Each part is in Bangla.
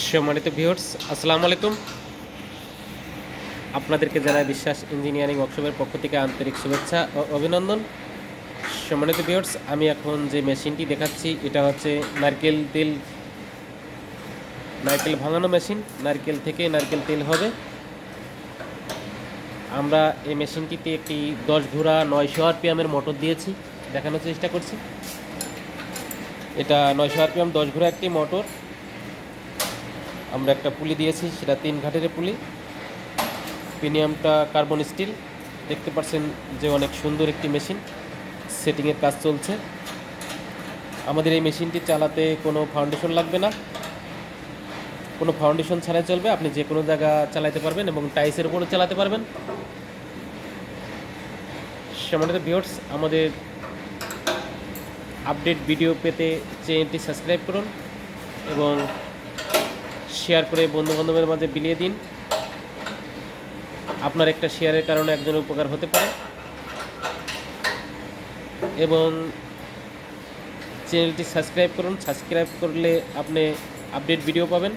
সম্মানিত ভিউয়ার্স, আসসালামু আলাইকুম। আপনাদেরকে জানাই বিশ্বাস ইঞ্জিনিয়ারিং ওয়ার্কশপের পক্ষ থেকে আন্তরিক শুভেচ্ছা ও অভিনন্দন। সম্মানিত ভিউয়ার্স, আমি এখন যে মেশিনটি দেখাচ্ছি এটা হচ্ছে নারকেল ভাঙানো মেশিন। নারকেল থেকে নারকেল তেল হবে। আমরা এই মেশিনটিতে একটি 10 ঘোড়া 900 আরপিএমের মোটর দিয়েছি, দেখানোর চেষ্টা করছি। এটা 900 আরপিএম 10 ঘোড়া একটি মোটর। আমরা একটা পুলি দিয়েছি, সেটা 3 ঘাটের পুলি। প্রিমিয়ামটা কার্বন স্টিল। দেখতে পাচ্ছেন যে অনেক সুন্দর একটি মেশিন, সেটিংয়ের কাজ চলছে। আমাদের এই মেশিনটি চালাতে কোনো ফাউন্ডেশন লাগবে না, কোনো ফাউন্ডেশন ছাড়াই চলবে। আপনি যে কোনো জায়গা চালাতে পারবেন এবং টাইসের উপরে চালাতে পারবেন। সম্মানিত ভিউয়ার্স, আমাদের আপডেট ভিডিও পেতে চ্যানেলটি সাবস্ক্রাইব করুন এবং শেয়ার করে বন্ধুবান্ধবের মাঝে বিলিয়ে দিন। আপনার একটা শেয়ারের কারণে একজনের উপকার হতে পারে। এবং চ্যানেলটি সাবস্ক্রাইব করুন। সাবস্ক্রাইব করলে আপনি আপডেট ভিডিও পাবেন।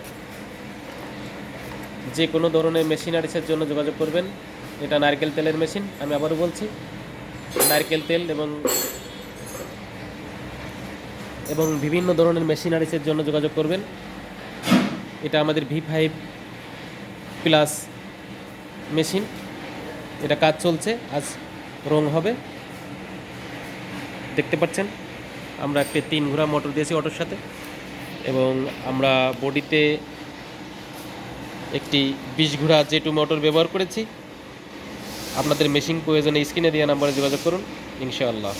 যে কোনো ধরনের মেশিনারিসের জন্য যোগাযোগ করবেন। এটা নারকেল তেলের মেশিন, আমি আবারও বলছি, নারকেল তেল এবং বিভিন্ন ধরনের মেশিনারিসের জন্য যোগাযোগ করবেন। এটা আমাদের V5 প্লাস মেশিন। এটা কাজ চলছে, আজ রং হবে। দেখতে পাচ্ছেন আমরা একটি 3 ঘোড়া মোটর দিয়েছি অটোর সাথে, এবং আমরা বডিতে একটি 20 ঘোড়া J2 মোটর ব্যবহার করেছি। আপনাদের মেশিন প্রয়োজনে স্ক্রিনে দেওয়া নাম্বারে যোগাযোগ করুন ইনশাআল্লাহ।